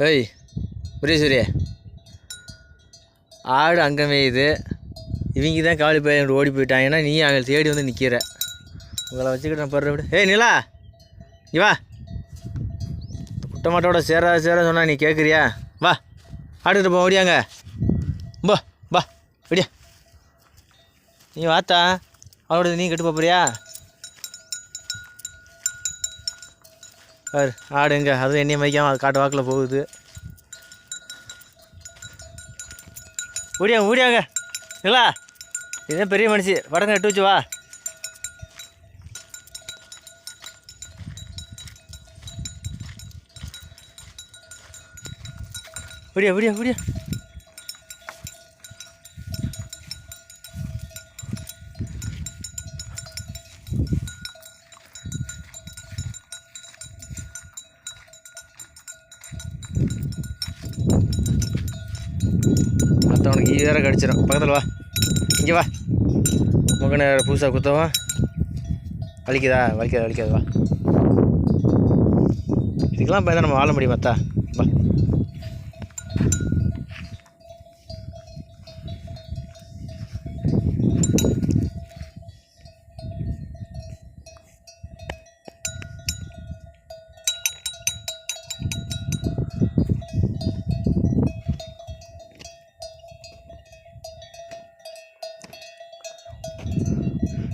ஏய் முரேஸ்வரி, ஆடு அங்கே மேயுது, இவங்க தான் காவலி பையன் ஓடி போயிட்டாங்கன்னா நீ அங்கே தேடி வந்து நிற்கிற. உங்களை வச்சுக்கிட்டு நான் படுற விட. ஏய் நிலா, நீ வா. குட்டமாட்டோட சேர சொன்னா நீ கேட்குறியா? வா ஆடுகிட்டு போ, ஓடியாங்க போ வா விடியா. நீ வாத்தா, அவளோட நீ கெட்டு போறியா? ஆடுங்க, அதுவும் எண்ணெய் மதிக்காமல் அது காட்டு வாக்கில் போகுது. ஓடியாங்க இல்லா, இதே பெரிய மனுஷி, வடங்க எட்டு வச்சு வா. ஓடியா. மற்றவனுக்கு வேற கடிச்சிடும். பக்கத்தில் வா, இங்கே வா. முகனை புதுசாக குத்தவா? வலிக்காது வா. இதுக்கெல்லாம் பயந்தா நம்ம வாழ முடியும் மத்தா? வா.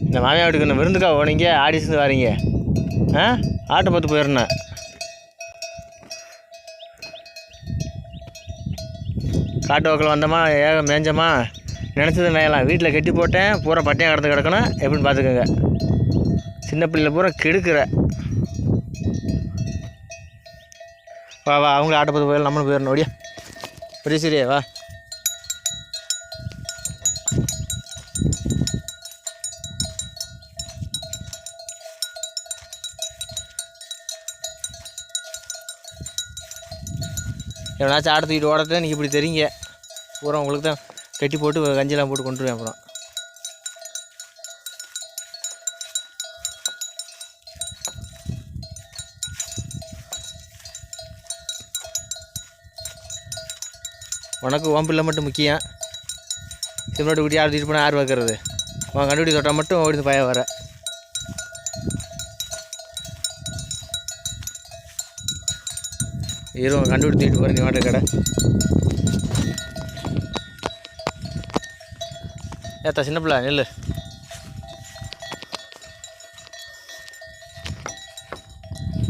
இந்த மாமியா வீட்டுக்கு என்ன விருந்துக்கா போனீங்க? ஆடிஸ்ந்து வரீங்க? ஆட்டை பார்த்து போயிடணும். காட்டு வாக்கில் வந்தோமா, மேஞ்சோமா, நினச்சது மேயலாம். வீட்டில் கட்டி போட்டேன், பூரா பட்டையாக கடந்து கிடக்கணும். எப்படின்னு பார்த்துக்கோங்க. சின்ன பிள்ளைல பூரா கெடுக்கிற. வா அவங்க ஆட்டை பார்த்து போயிடலாம், நம்மளும் போயிடணும். ஓடியா பெரிய சரியா வா. எவனாச்சும் ஆட தூக்கிட்டு ஓடத்தான் நீங்கள் இப்படி தெரியுங்க. பூரா உங்களுக்கு தான் கட்டி போட்டு கஞ்சிலாம் போட்டு கொண்டுருவேன். அப்புறம் உனக்கு ஓம்பில்லை மட்டும் முக்கியம். சிம்மட்டு குட்டி ஆடு தூக்கிட்டு போனால் ஆறு வைக்கிறது. உன் கண்டுபிடி தொட்டால் மட்டும் ஓடி பய வர. இருவன் கண்டுபிடிச்சிட்டு போகிற நீ மாட்டு கடை. ஏத்தா சின்ன பிள்ளை நெல்.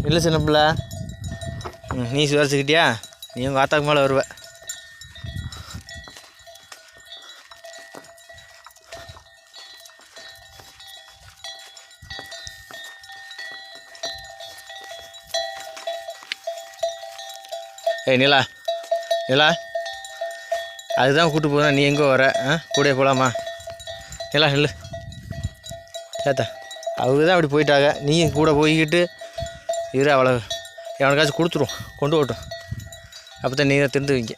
இல்லை சின்ன பிள்ளை, நீ சுவரிச்சுக்கிட்டியா? நீ உங்கள் ஆத்தாக்கு மேலே வருவ. ஏய் நிலா, அதுதான் கூப்பிட்டு போகிறேன். நீ எங்கே வர? கூட போகலாமா? நிலா நெல். ஏத்தா அவங்க தான் அப்படி போயிட்டாங்க. நீயும் கூட போய்கிட்டு இரு. அவ்வளோ எவனுக்காச்சும் கொடுத்துருவோம், கொண்டு போட்டோம். அப்போ தான் நீங்கள் திருந்து வைங்க.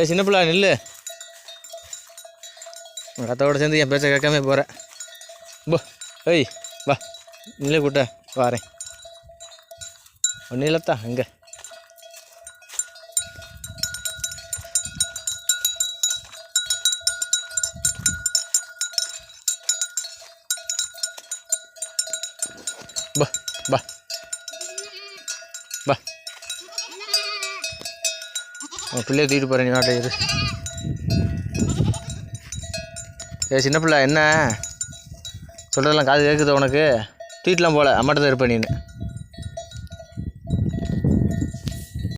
ஏய் சின்ன பிள்ளை நெல். கத்தோட சேர்ந்து என் பேச்சை கேட்காம போகிறேன். போ ஏய் வா, நிலை கூட்ட வாரேன். ஒன்றும் இல்லைத்தா அங்கே. பா உன் பிள்ளைய தூக்கிட்டு போகிறேன். நீ நாட்டை இரு. ஏ சின்ன பிள்ளை, என்ன சொல்கிறதெல்லாம் காது கேட்குது உனக்கு? தூக்கிட்டுலாம் போகல, அம்மாட்ட தான் இருப்பேன் நீ.